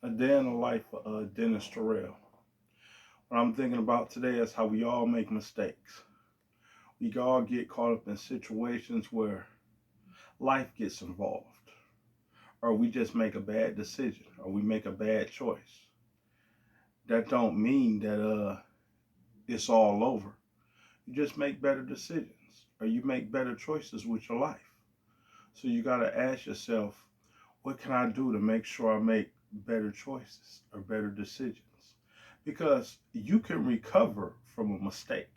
A day in the life of Dennis Terrell. What I'm thinking about today is how we all make mistakes. We all get caught up in situations where life gets involved, or we just make a bad decision, or we make a bad choice. That don't mean that it's all over. You just make better decisions, or you make better choices with your life. So you got to ask yourself, what can I do to make sure I make better choices or better decisions? Because you can recover from a mistake.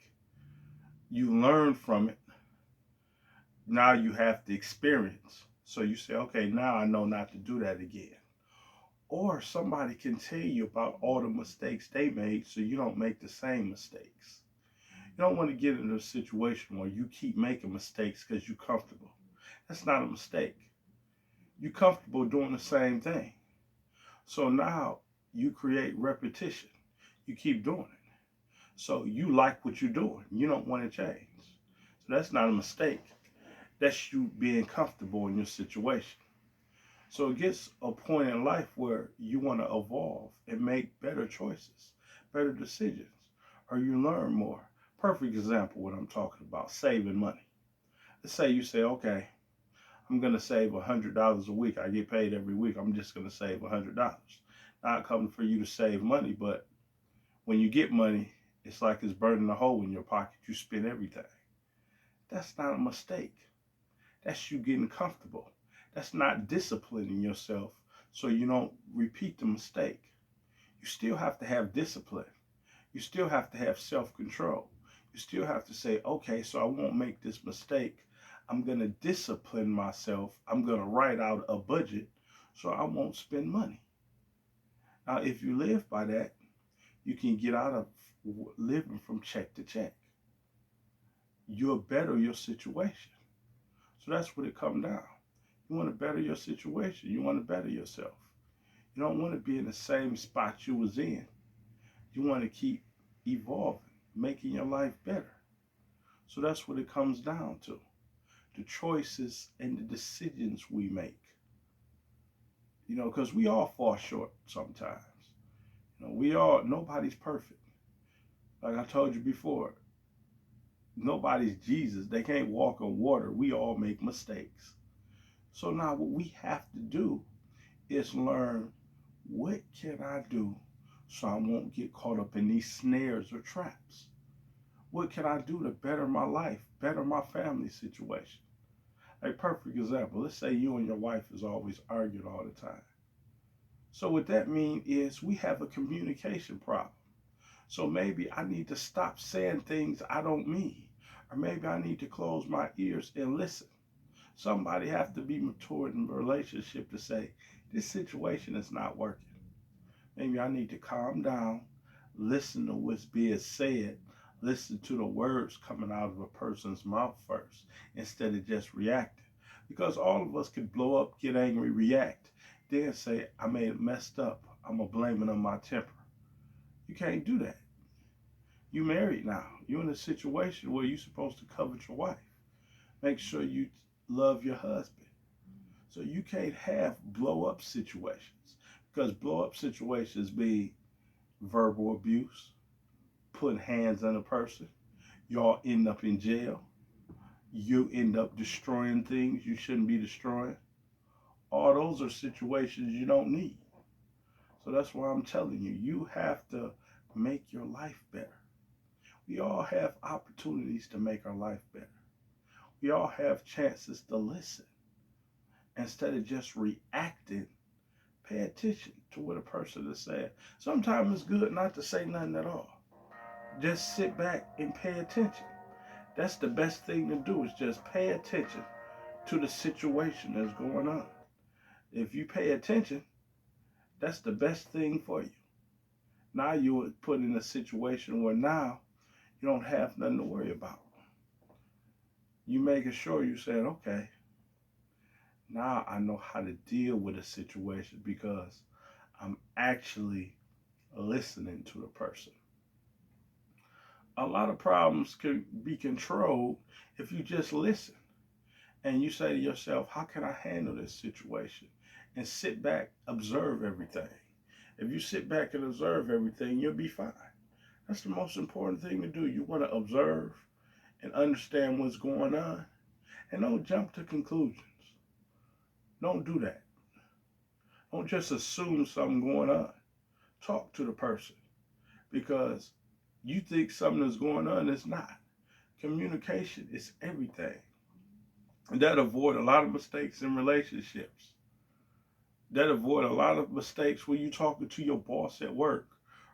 You learn from it. Now you have the experience. So you say, okay, now I know not to do that again. Or somebody can tell you about all the mistakes they made so you don't make the same mistakes. You don't want to get into a situation where you keep making mistakes because you're comfortable. That's not a mistake. You're comfortable doing the same thing. So now you create repetition. You keep doing it. So you like what you're doing. You don't want to change. So that's not a mistake. That's you being comfortable in your situation. So it gets a point in life where you want to evolve and make better choices, better decisions, or you learn more. Perfect example what I'm talking about, saving money. Let's say you say, okay, I'm gonna save $100 a week. I get paid every week. I'm just gonna save $100. Not coming for you to save money, but when you get money, it's like it's burning a hole in your pocket. You spend everything. That's not a mistake. That's you getting comfortable. That's not disciplining yourself so you don't repeat the mistake. You still have to have discipline. You still have to have self control. You still have to say, okay, so I won't make this mistake. I'm going to discipline myself. I'm going to write out a budget so I won't spend money. Now, if you live by that, you can get out of living from check to check. You'll better your situation. So that's what it comes down. You want to better your situation. You want to better yourself. You don't want to be in the same spot you was in. You want to keep evolving, making your life better. So that's what it comes down to. The choices and the decisions we make. Because we all fall short sometimes. Nobody's perfect. Like I told you before, nobody's Jesus. They can't walk on water. We all make mistakes. So now what we have to do is learn, what can I do so I won't get caught up in these snares or traps? What can I do to better my life, better my family situation? A perfect example, let's say you and your wife is always arguing all the time. So what that means is we have a communication problem. So maybe I need to stop saying things I don't mean. Or maybe I need to close my ears and listen. Somebody have to be mature in a relationship to say, this situation is not working. Maybe I need to calm down, listen to what's being said, listen to the words coming out of a person's mouth first instead of just reacting. Because all of us could blow up, get angry, react, then say, I made it messed up. I'm going to blame it on my temper. You can't do that. You married now. You're in a situation where you're supposed to covet your wife. Make sure you love your husband. So you can't have blow up situations because blow up situations be verbal abuse, putting hands on a person. Y'all end up in jail. You end up destroying things you shouldn't be destroying. All those are situations you don't need. So that's why I'm telling you, you have to make your life better. We all have opportunities to make our life better. We all have chances to listen. Instead of just reacting, pay attention to what a person is saying. Sometimes it's good not to say nothing at all. Just sit back and pay attention. That's the best thing to do, is just pay attention to the situation that's going on. If you pay attention, that's the best thing for you. Now you're put in a situation where now you don't have nothing to worry about. You making sure you saying, okay, now I know how to deal with a situation because I'm actually listening to the person. A lot of problems can be controlled if you just listen and you say to yourself, how can I handle this situation? And sit back, observe everything. If you sit back and observe everything, you'll be fine. That's the most important thing to do. You want to observe and understand what's going on, and don't jump to conclusions. Don't do that. Don't just assume something going on. Talk to the person, because you think something is going on, it's not. Communication is everything. And that avoid a lot of mistakes in relationships. That avoid a lot of mistakes when you talking to your boss at work,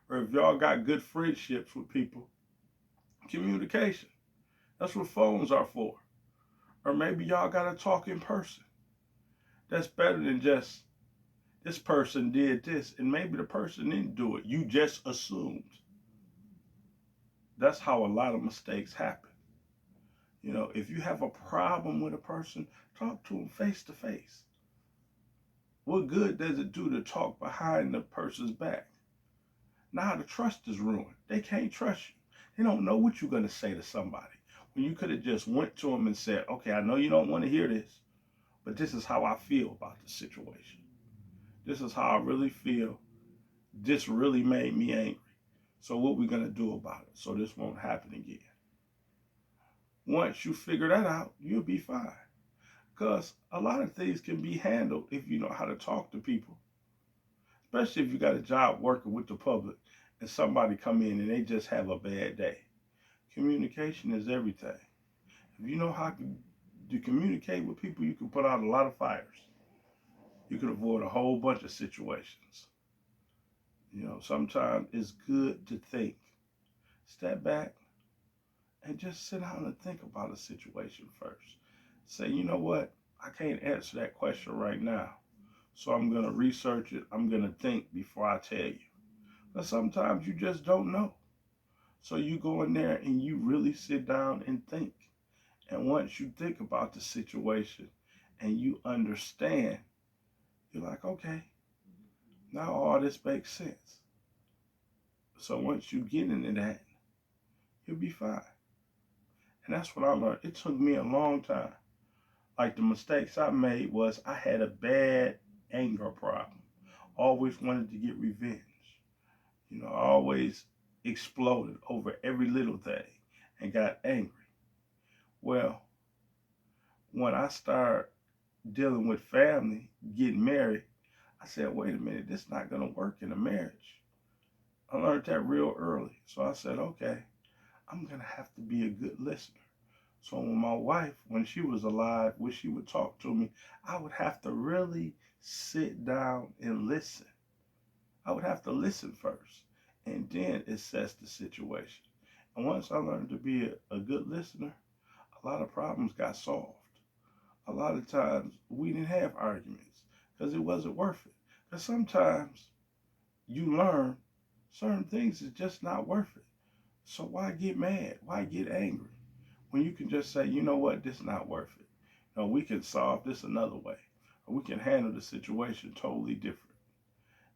or if y'all got good friendships with people. Communication. That's what phones are for. Or maybe y'all gotta talk in person. That's better than just this person did this and maybe the person didn't do it. You just assumed. That's how a lot of mistakes happen. If you have a problem with a person, talk to them face to face. What good does it do to talk behind the person's back? Now the trust is ruined. They can't trust you. They don't know what you're going to say to somebody. When you could have just went to them and said, okay, I know you don't want to hear this, but this is how I feel about the situation. This is how I really feel. This really made me angry. So what we going to do about it so this won't happen again? Once you figure that out, you'll be fine. Because a lot of things can be handled if you know how to talk to people. Especially if you got a job working with the public and somebody come in and they just have a bad day. Communication is everything. If you know how to communicate with people, you can put out a lot of fires. You can avoid a whole bunch of situations. Sometimes it's good to think. Step back and just sit down and think about a situation first. Say, you know what? I can't answer that question right now. So I'm going to research it. I'm going to think before I tell you. But sometimes you just don't know. So you go in there and you really sit down and think. And once you think about the situation and you understand, you're like, okay, now all this makes sense. So once you get into that, you'll be fine. And that's what I learned. It took me a long time. Like the mistakes I made was I had a bad anger problem. Always wanted to get revenge. I always exploded over every little thing and got angry. Well, when I started dealing with family, getting married, I said, wait a minute, this is not going to work in a marriage. I learned that real early. So I said, okay, I'm going to have to be a good listener. So when my wife, when she was alive, when she would talk to me, I would have to really sit down and listen. I would have to listen first and then assess the situation. And once I learned to be a good listener, a lot of problems got solved. A lot of times we didn't have arguments because it wasn't worth it. Because sometimes you learn certain things is just not worth it. So why get mad? Why get angry? When you can just say, you know what, this is not worth it. We can solve this another way. Or we can handle the situation totally different.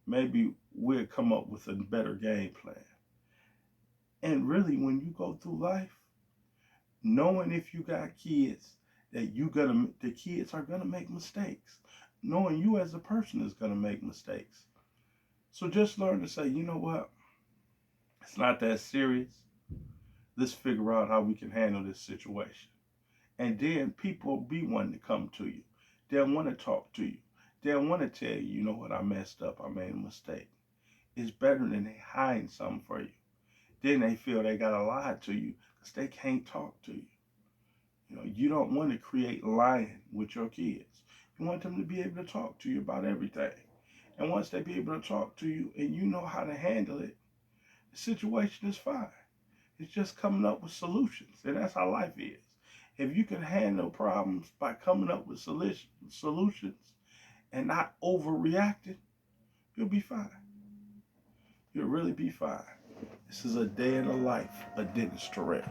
Maybe we'll come up with a better game plan. And really, when you go through life, knowing if you got kids, that the kids are gonna make mistakes. Knowing you as a person is gonna make mistakes. So just learn to say, you know what? It's not that serious. Let's figure out how we can handle this situation. And then people be wanting to come to you. They'll want to talk to you. They'll want to tell you, you know what, I messed up. I made a mistake. It's better than they hiding something for you. Then they feel they got to lie to you because they can't talk to you. You don't want to create lying with your kids. You want them to be able to talk to you about everything. And once they be able to talk to you and you know how to handle it, the situation is fine. It's just coming up with solutions. And that's how life is. If you can handle problems by coming up with solutions and not overreacting, you'll be fine. You'll really be fine. This is a day in the life of Dennis Terrell.